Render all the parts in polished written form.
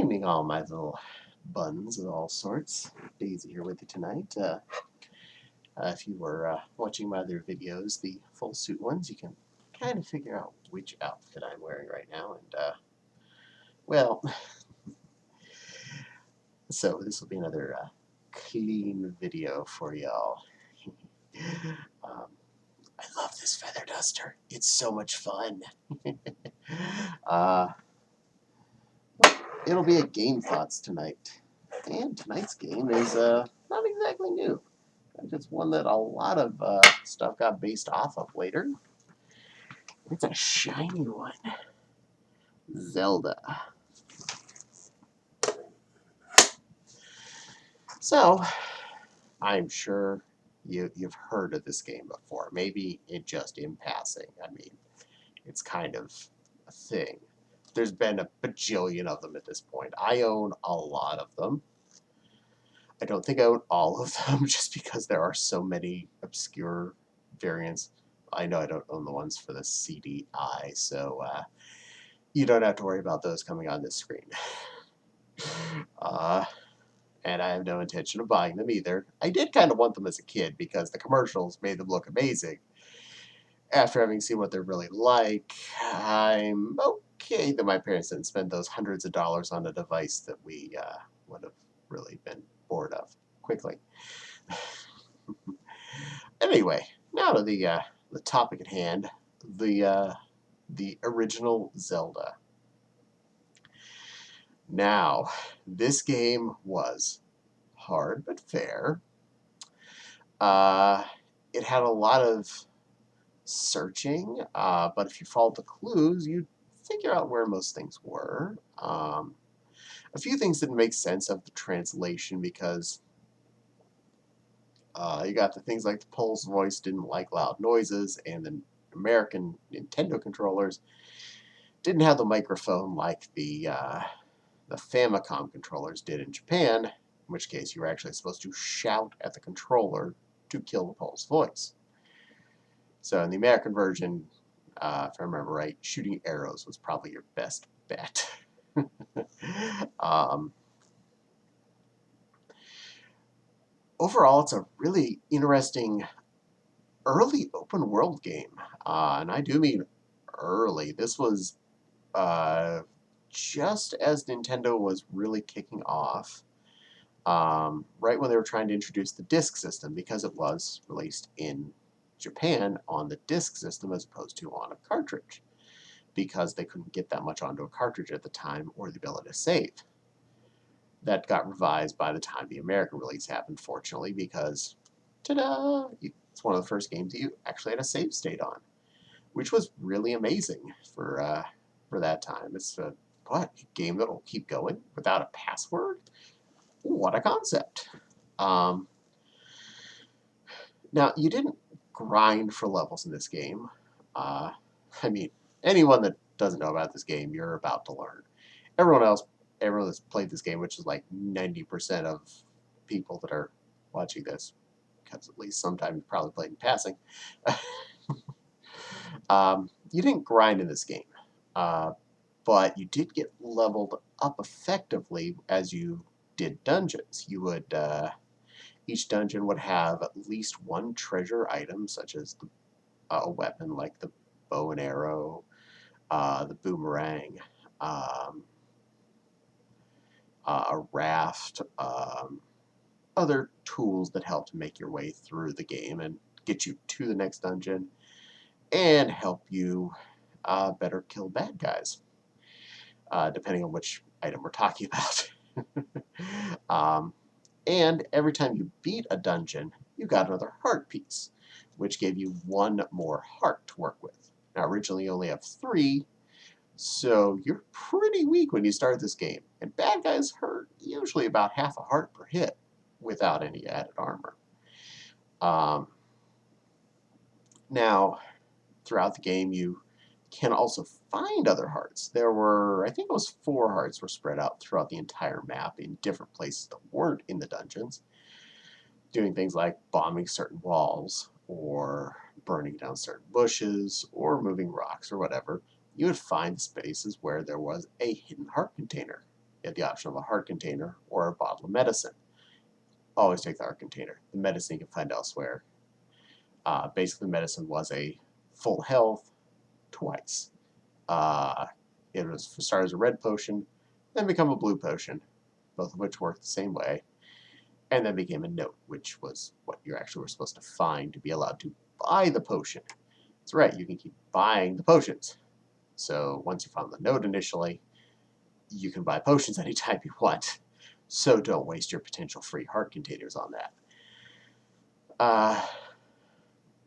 Evening, all my little buns of all sorts. Daisy here with you tonight. If you were watching my other videos, the full suit ones, you can kind of figure out which outfit I'm wearing right now. And, well, so this will be another clean video for y'all. um, I love this feather duster. It's so much fun. uh, it'll be a game thoughts tonight. And tonight's game is not exactly new. It's one that a lot of stuff got based off of later. It's a shiny one. Zelda. So, I'm sure you've heard of this game before. Maybe it just in passing. I mean, it's kind of a thing. There's been a bajillion of them at this point. I own a lot of them. I don't think I own all of them just because there are so many obscure variants. I know I don't own the ones for the CDI, so you don't have to worry about those coming on this screen. And I have no intention of buying them either. I did kind of want them as a kid because the commercials made them look amazing. After having seen what they're really like, I'm okay that my parents didn't spend those hundreds of dollars on a device that we would have really been bored of quickly. Anyway, now to the topic at hand, the original Zelda. Now, this game was hard but fair. It had a lot of searching, but if you followed the clues, you'd figure out where most things were. A few things didn't make sense of the translation because you got the things like the Pole's voice didn't like loud noises, and the American Nintendo controllers didn't have the microphone like the Famicom controllers did in Japan, in which case you were actually supposed to shout at the controller to kill the Pole's voice. So in the American version, if I remember right, shooting arrows was probably your best bet. Overall, it's a really interesting early open world game. And I do mean early. This was just as Nintendo was really kicking off. Right when they were trying to introduce the disk system, because it was released in Japan on the disk system as opposed to on a cartridge, because they couldn't get that much onto a cartridge at the time or the ability to save. That got revised by the time the American release happened, fortunately, because, ta-da, it's one of the first games you actually had a save state on, which was really amazing for that time. It's a game that'll keep going without a password? What a concept. Now, you didn't grind for levels in this game. I mean, anyone that doesn't know about this game, you're about to learn. Everyone that's played this game, which is like 90% of people that are watching this, because at least sometime you've probably played in passing, you didn't grind in this game. But you did get leveled up effectively as you did dungeons. You would each dungeon would have at least one treasure item, such as a weapon like the bow and arrow, the boomerang, a raft, other tools that help to make your way through the game and get you to the next dungeon and help you better kill bad guys, depending on which item we're talking about. And every time you beat a dungeon, you got another heart piece, which gave you one more heart to work with. Now, originally you only have 3, so you're pretty weak when you start this game. And bad guys hurt usually about half a heart per hit without any added armor. Now, throughout the game, you can also find other hearts. There were, I think it was 4 hearts were spread out throughout the entire map in different places that weren't in the dungeons, doing things like bombing certain walls or burning down certain bushes or moving rocks or whatever. You would find spaces where there was a hidden heart container. You had the option of a heart container or a bottle of medicine. Always take the heart container. The medicine you can find elsewhere. Basically, medicine was a full health twice. Uh, it was started as a red potion, then become a blue potion, both of which worked the same way, and then became a note, which was what you actually were supposed to find to be allowed to buy the potion. That's right, you can keep buying the potions. So once you found the note initially, you can buy potions anytime you want. So don't waste your potential free heart containers on that. Uh,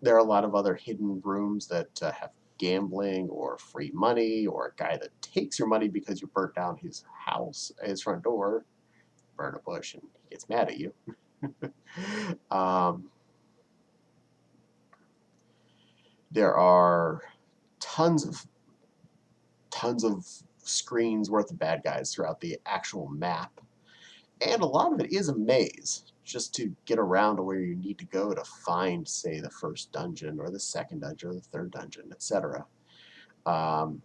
there are a lot of other hidden rooms that have gambling or free money, or a guy that takes your money because you burnt down his house, his front door, burn a bush, and he gets mad at you. um, there are tons of screens worth of bad guys throughout the actual map, and a lot of it is a maze just to get around to where you need to go to find, say, the first dungeon or the second dungeon or the third dungeon, etc. Um,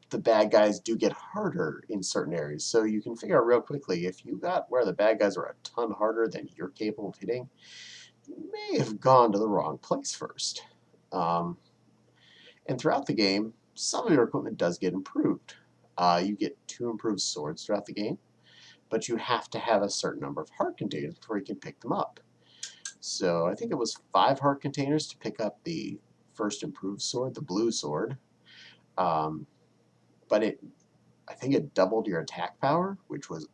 the bad guys do get harder in certain areas, so you can figure out real quickly if you got where the bad guys are a ton harder than you're capable of hitting, you may have gone to the wrong place first. And throughout the game, some of your equipment does get improved. You get 2 improved swords throughout the game, but you have to have a certain number of heart containers before you can pick them up. So I think it was 5 heart containers to pick up the first improved sword, the blue sword. Um, but I think it doubled your attack power, which was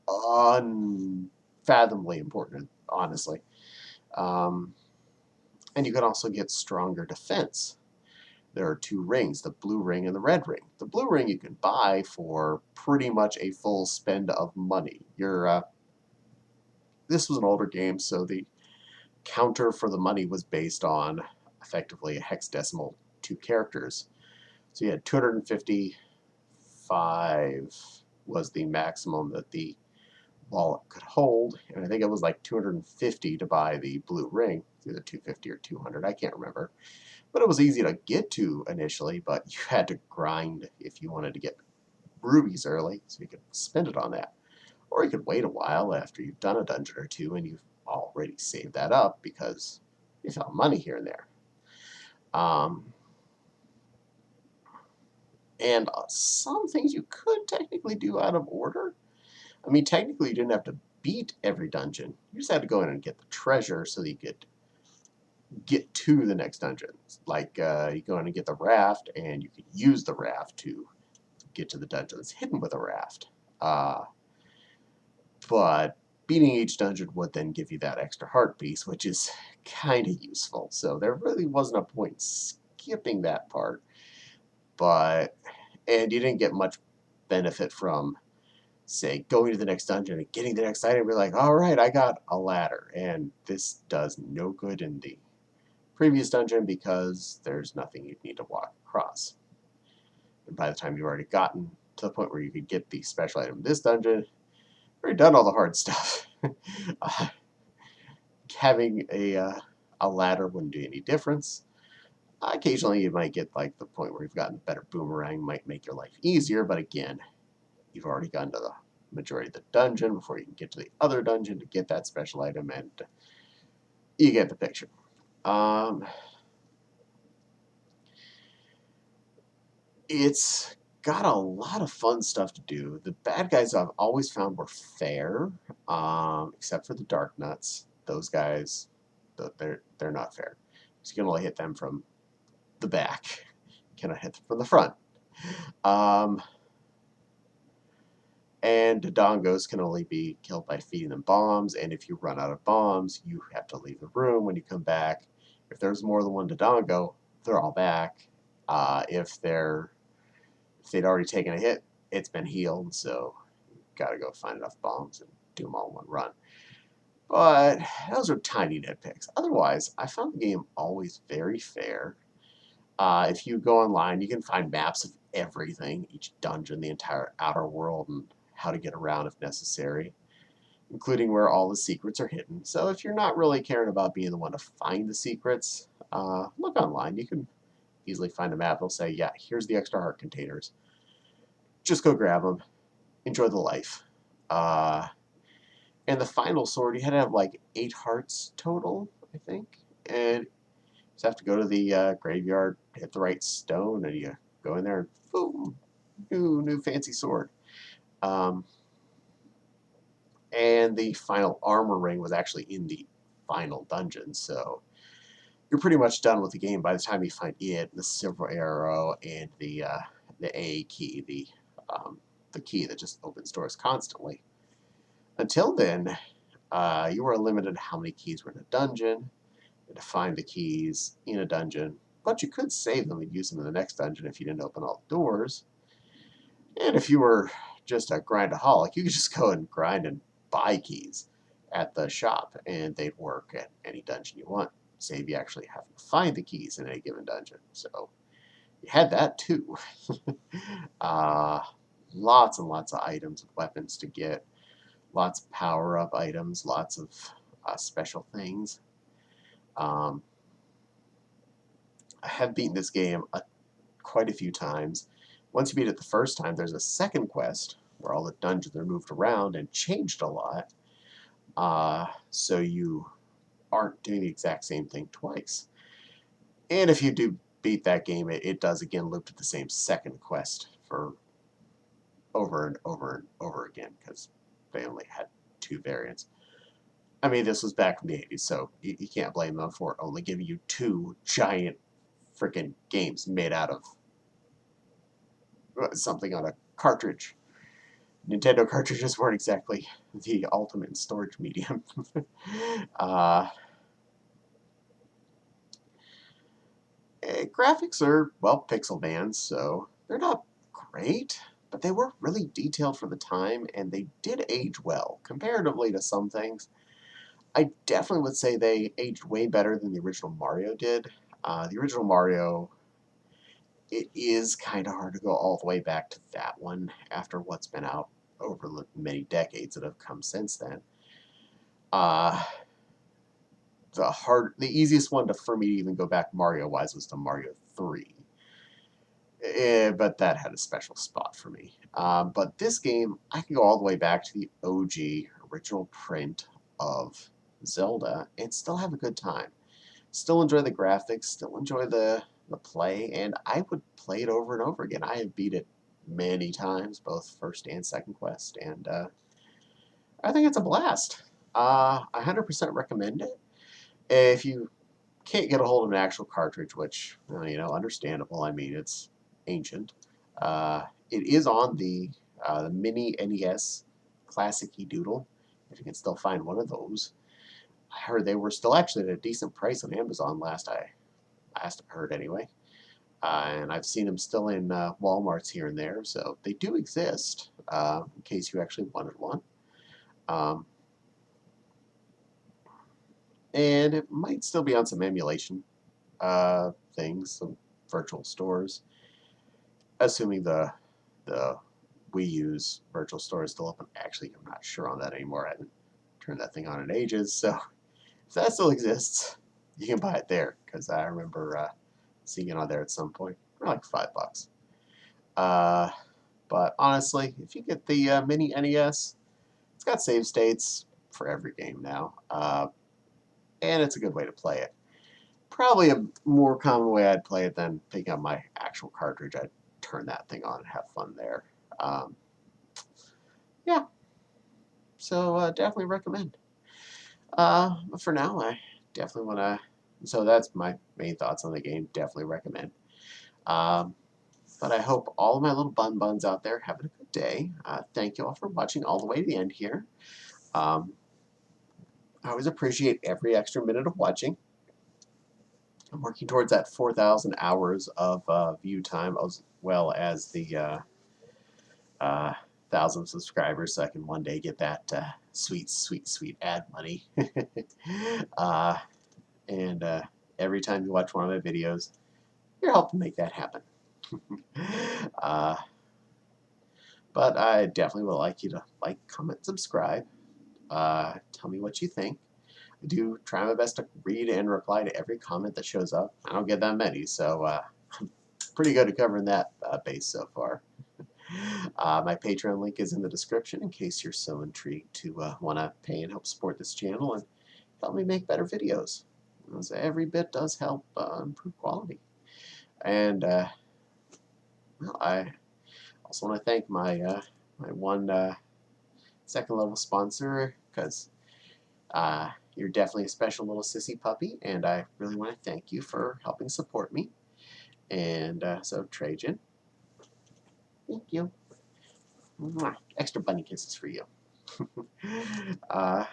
unfathomably important, honestly. Um, and you can also get stronger defense. There are 2 rings, the blue ring and the red ring. The blue ring you can buy for pretty much a full spend of money. This was an older game, so the counter for the money was based on effectively a hexadecimal 2 characters. So you had 255 was the maximum that the wallet could hold, and I think it was like 250 to buy the blue ring, either 250 or 200, I can't remember. But it was easy to get to initially, but you had to grind if you wanted to get rubies early, so you could spend it on that. Or you could wait a while after you've done a dungeon or two and you've already saved that up because you found money here and there. And some things you could technically do out of order. I mean, technically you didn't have to beat every dungeon. You just had to go in and get the treasure so that you could get to the next dungeon. Like you go in and get the raft, and you could use the raft to get to the dungeon that's hidden with a raft. But beating each dungeon would then give you that extra heart piece, which is kind of useful. So there really wasn't a point in skipping that part. And you didn't get much benefit from, say, going to the next dungeon and getting the next item and be like, all right, I got a ladder. And this does no good in the previous dungeon because there's nothing you'd need to walk across. And by the time you've already gotten to the point where you could get the special item in this dungeon, you've already done all the hard stuff. Having a ladder wouldn't do any difference. Occasionally you might get like the point where you've gotten a better boomerang, might make your life easier, but again, you've already gone to the majority of the dungeon before you can get to the other dungeon to get that special item, and you get the picture. It's got a lot of fun stuff to do. The bad guys I've always found were fair, except for the Dark Nuts. Those guys, they're not fair. So you can only hit them from the back. You cannot hit them from the front. And Dodongos can only be killed by feeding them bombs, and if you run out of bombs, you have to leave the room when you come back. If there's more than one Dodongo, they're all back. If they'd already taken a hit, it's been healed, so you've got to go find enough bombs and do them all in one run. But those are tiny nitpicks. Otherwise, I found the game always very fair. If you go online, you can find maps of everything, each dungeon, the entire outer world, and how to get around if necessary, including where all the secrets are hidden. So if you're not really caring about being the one to find the secrets, look online. You can easily find a map. It'll say, yeah, here's the extra heart containers. Just go grab them. enjoy the life. Uh, and the final sword, you had to have like 8 hearts total, I think. And you just have to go to the graveyard, hit the right stone, and you go in there and boom, new fancy sword. Um, and the final armor ring was actually in the final dungeon, so you're pretty much done with the game by the time you find it, the silver arrow, and the A key, the key that just opens doors constantly. Until then, you were limited how many keys were in a dungeon, and to find the keys in a dungeon, but you could save them and use them in the next dungeon if you didn't open all the doors. And if you were just a grindaholic, you could just go and grind and buy keys at the shop, and they'd work at any dungeon you want. Save you actually having to find the keys in any given dungeon. So you had that too. uh, Lots and lots of items and weapons to get, lots of power-up items, lots of special things. Um, I have beaten this game quite a few times. Once you beat it the first time, there's a second quest where all the dungeons are moved around and changed a lot. So you aren't doing the exact same thing twice. And if you do beat that game, it does again loop to the same second quest for over and over and over again because they only had 2 variants. I mean, this was back in the 80s, so you can't blame them for only giving you 2 giant freaking games made out of something on a cartridge. Nintendo cartridges weren't exactly the ultimate storage medium. uh, Graphics are, well, pixel bands, so they're not great, but they were really detailed for the time, and they did age well, comparatively to some things. I definitely would say they aged way better than the original Mario did. The original Mario, it is kind of hard to go all the way back to that one after what's been out over the many decades that have come since then. Uh, the easiest one for me to even go back Mario-wise was to Mario 3. But that had a special spot for me. But this game, I can go all the way back to the OG original print of Zelda and still have a good time. Still enjoy the graphics, still enjoy the play, and I would play it over and over again. I have beat it many times, both first and second quest, and I think it's a blast. 100% recommend it. If you can't get a hold of an actual cartridge, which, understandable. I mean, it's ancient. It is on the mini NES Classic Doodle, if you can still find one of those. I heard they were still actually at a decent price on Amazon last I heard anyway. And I've seen them still in Walmarts here and there, so they do exist in case you actually wanted one. Um, and it might still be on some emulation things, some virtual stores, assuming the Wii U's virtual store is still open. Actually, I'm not sure on that anymore. I haven't turned that thing on in ages, so if that still exists, you can buy it there because I remember seeing it on there at some point for like $5. Uh, but honestly, if you get the mini NES, it's got save states for every game now, and it's a good way to play it. Probably a more common way I'd play it than picking up my actual cartridge. I'd turn that thing on and have fun there. Yeah, so definitely recommend. But for now, I definitely want to. So that's my main thoughts on the game. Definitely recommend. Um, but I hope all of my little buns out there having a good day. Thank you all for watching all the way to the end here. Um, I always appreciate every extra minute of watching. I'm working towards that 4,000 hours of view time, as well as the 1,000 subscribers, so I can one day get that sweet, sweet, sweet ad money. uh, and every time you watch one of my videos, you're helping make that happen. uh, but I definitely would like you to like, comment, subscribe. Tell me what you think. I do try my best to read and reply to every comment that shows up. I don't get that many, so I'm pretty good at covering that base so far. My Patreon link is in the description in case you're so intrigued to want to pay and help support this channel and help me make better videos. As every bit does help improve quality. And well, I also want to thank my one second level sponsor, because you're definitely a special little sissy puppy, and I really want to thank you for helping support me. And so, Trajan, thank you. Mwah. Extra bunny kisses for you. uh,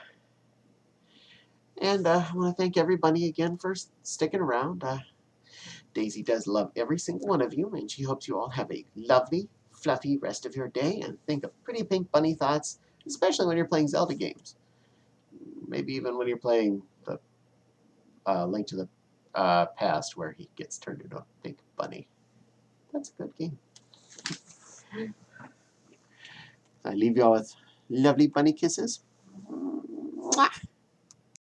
and I want to thank everybody again for sticking around. Daisy does love every single one of you, and she hopes you all have a lovely, fluffy rest of your day, and think of pretty pink bunny thoughts, especially when you're playing Zelda games. Maybe even when you're playing the Link to the Past, where he gets turned into a pink bunny. That's a good game. I leave you all with lovely bunny kisses. Mwah.